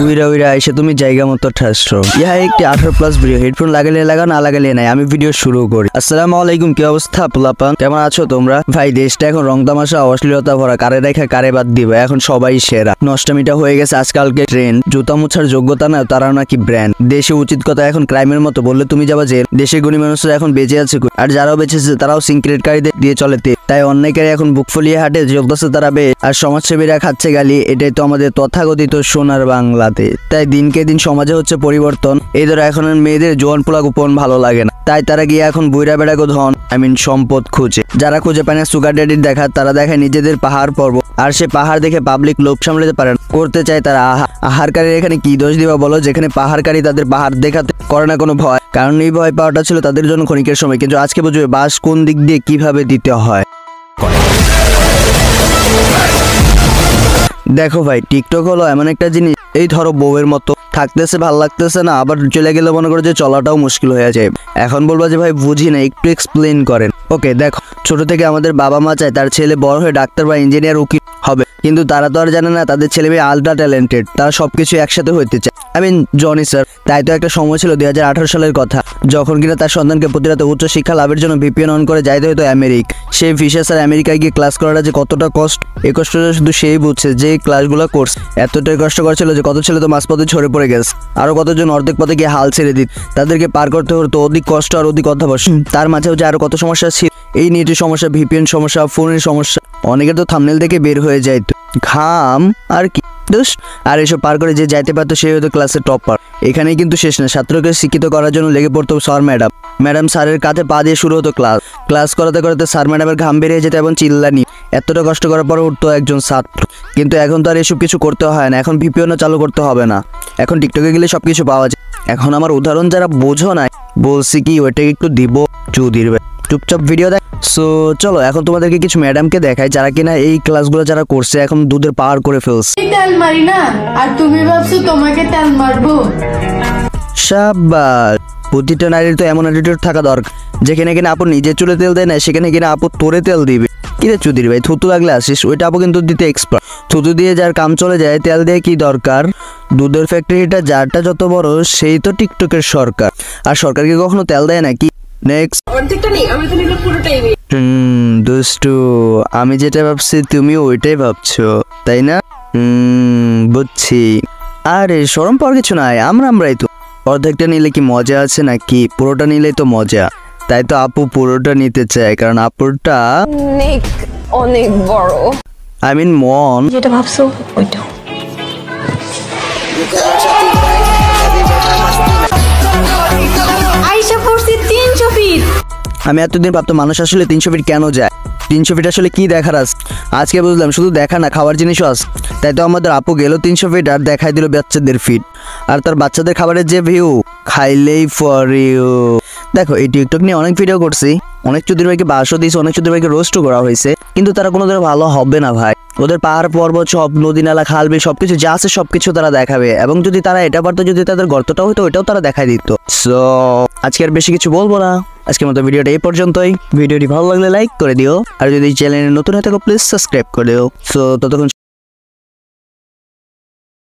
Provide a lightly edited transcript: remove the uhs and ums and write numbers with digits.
উইরা উইরা এসে তুমি জায়গা মতো ঠাসছো। ইহা একটি 18+ ভিডিও, হেডফোন লাগালে লাগা, না লাগালে নাই। আমি ভিডিও শুরু করি। আসসালামু আলাইকুম, কি অবস্থা পোলাপান, কেমন আছো তোমরা? ভাই দেশটা এখন রং তামাশা অশ্লীলতা ভরা, কারে রেখা কারে বাদ দিবে, এখন সবাই সেরা। নষ্টমিটা হয়ে গেছে আজকালকে ট্রেন্ড, জুতা মুছার যোগ্যতা না তারা নাকি ব্র্যান্ড। দেশে উচিত কথা এখন ক্রাইমের মতো, বললে তুমি যাবা জেল। দেশে গুণী মানুষরা এখন বেঁচে আছে, আর যারাও বেঁচেছে তারাও সিনক্রেটকারীদের দিয়ে চলে। তাই অন্যায়কারী এখন বুক ফুলিয়ে হাঁটে, চলতেছে তারা বে, আর সমাজসেবীরা খাচ্ছে গালি। এটাই তো আমাদের তথাকথিত সোনার বাংলাতে। তাই দিনকে দিন সমাজে হচ্ছে পরিবর্তন। এই ধরো এখন মেয়েদের জোয়ান পোলা গোপন ভালো লাগে না, তাই তারা গিয়ে এখন বুইরা বেড়াগো ধন সম্পদ খুঁজে। যারা খুঁজে পায় না সুগার ড্যাডির দেখা, তারা দেখায় নিজেদের পাহাড় পর্বত, আর সে পাহাড় দেখে পাবলিক লোভ সামলাতে পারে না, করতে চায় তারা আহারকারীর। এখানে কি দোষ দিবা বলো, যেখানে পাহাড়কারী তাদের পাহাড় দেখাতে করে না কোনো ভয়, কারণ এই ভয় পাওয়াটা ছিল তাদের জন্য ক্ষণিকের সময়। কিন্তু আজকে বুঝবে বাস কোন দিক দিয়ে কিভাবে দিতে হয়। দেখো ভাই, টিকটক হলো এমন একটা জিনিস, এই ধরো বউয়ের মতো, থাকতেছে ভাল লাগতেছে না, আবার চলে গেলে মনে করো যে চলাটাও মুশকিল হয়ে যায়। এখন বলবো যে ভাই বুঝি না, একটু এক্সপ্লেন করেন। ওকে দেখো, ছোট থেকে আমাদের বাবা মা চায় তার ছেলে বড় হয়ে ডাক্তার বা ইঞ্জিনিয়ার উকিল হবে, কিন্তু তারা তো আর জানে না তাদের ছেলে মেয়ে আলট্রা ট্যালেন্টেড, তারা সবকিছু একসাথে হইতে চায়। Johnny sir. তাই তো একটা সময় ছিল 2018 সালের কথা, যখন কিনা তার সন্তানকে প্রতিরাতে উচ্চ শিক্ষা লাভের জন্য VPN অন করে যাইতে হতো আমেরিকা। সেই ভিসা স্যার আমেরিকায় গিয়ে ক্লাস করাটা যে কতটা কষ্ট, এই কষ্টটা শুধু সেই বুঝছে যে ক্লাসগুলো করছে। এতটাই কষ্টকর ছিল যে কত ছেলে তো মাঝপথে ঝরে পড়ে গেছে, আরো কতজন অর্ধেক পথে গিয়ে হাল ছেড়ে দিত। তাদেরকে পার করতে হতো অধিক কষ্ট আর অধিক অধ্যাবসায়। তার মাঝেও যে আরো কত সমস্যা ছিল, এই নেটের সমস্যা, VPN সমস্যা, ফোনের সমস্যা। অনেকের তো থাম্বনেল দেখে বের হয়ে যাইতো ঘাম আর কি দোষ। আর এসব পার করে যে যাইতে পারতো সেই হতো ক্লাসের টপার। এখানেই কিন্তু শেষ না, ছাত্রকে শিক্ষিত করার জন্য লেগে পড়তো স্যার ম্যাডাম স্যারের কাঁধে পা দিয়ে শুরু হতো ক্লাস করাতে করাতে স্যার ম্যাডামের ঘাম বেরিয়ে যেত এবং চিল্লানি। এতটা কষ্ট করার পর উঠতো একজন ছাত্র। কিন্তু এখন তো আর এসব কিছু করতে হয় না, এখন VPNও চালু করতে হবে না, এখন টিকটকে গেলে সবকিছু পাওয়া যায়। এখন আমার উদাহরণ যারা বোঝো না, বলছি কি ওইটাকে একটু দিব চুদির, চুপচাপ ভিডিও দেখ। সো চলো এখন তোমাদেরকে কিছু ম্যাডামকে দেখাই যারা কিনা এই ক্লাসগুলো যারা করছে এখন দুধের পাহাড় করে ফেলছে। তেল মারি না, আর তুমি ভাবছো তোমাকে তেল মারবো? শাবাশ, প্রতিটা নারীর তো এমন অ্যাটিটিউড থাকা দরকার, যেখানে কিনা আপু নিজে চুলে তেল দেয় না, সেখানে কিনা আপু তোরে তেল দিবে। কিরে চুদির ভাই, থুতু লাগলে আসিস, ওইটা আপু কিন্তু দিতে এক্সপার্ট। থুতু দিয়ে যার কাম চলে যায়, তেল দিয়ে কি দরকার? দুধের ফ্যাক্টরিটা যারটা যত বড় সেই তো টিকটকের সরকার, আর সরকারকে কখনো তেল দেয় নাকি? নেক্সট। দুষ্টু, আমি যেটা ভাবছি তুমি ওইটাই ভাবছো তাই না? বুঝছি। আরে শরম পাওয়ার কিছু নাই, আমরাই তো। অর্ধেকটা নিলে কি মজা আছে নাকি? পুরোটা নিলেই তো মজা। তাই তো আপু পুরোটা নিতে চায়, কারণ আপুরটা অনেক বড়। মন যেটা ভাবছো ওইটা। আইসা পড়ছি 300 ফিট। আমি এতদিন ভাবতাম মানুষ আসলে 300 ফিট কেন যায়, 300 ফিট আসলে কি দেখার আছে। আজকে বুঝলাম শুধু দেখা না, খাওয়ার জিনিসও আছে। তাই তো আমাদের আপু গেল 300 ফিট আর দেখাই দিল বাচ্চাদের ফিট, আর তার বাচ্চাদের খাবারের যে ভিউ, খাইলেই ফর ইউ। দেখো এই টিকটক নিয়ে অনেক ভিডিও করছি, অনেক চুদির ভাইকে বাসও দিয়েছে, অনেক চুদির ভাইকে রোস্টও করা হয়েছে, কিন্তু তারা কোনো ধরনের ভালো হবে না ভাই। ওদের পাহাড় পর্বত সব, নদী নালা খাল বিল সবকিছু যা আছে সবকিছু তারা দেখাবে, এবং যদি তারা এটা পারতো, যদি তাদের গর্তটাও হতো ওইটাও তারা দেখাই দিত। সো আজকে আর বেশি কিছু বলবো না, আজকের মতো ভিডিওটা এই পর্যন্তই। ভিডিওটি ভালো লাগলে লাইক করে দিও, আর যদি চ্যানেলে নতুন হয়ে থাকো প্লিজ সাবস্ক্রাইব করে দিও। সো ততক্ষণ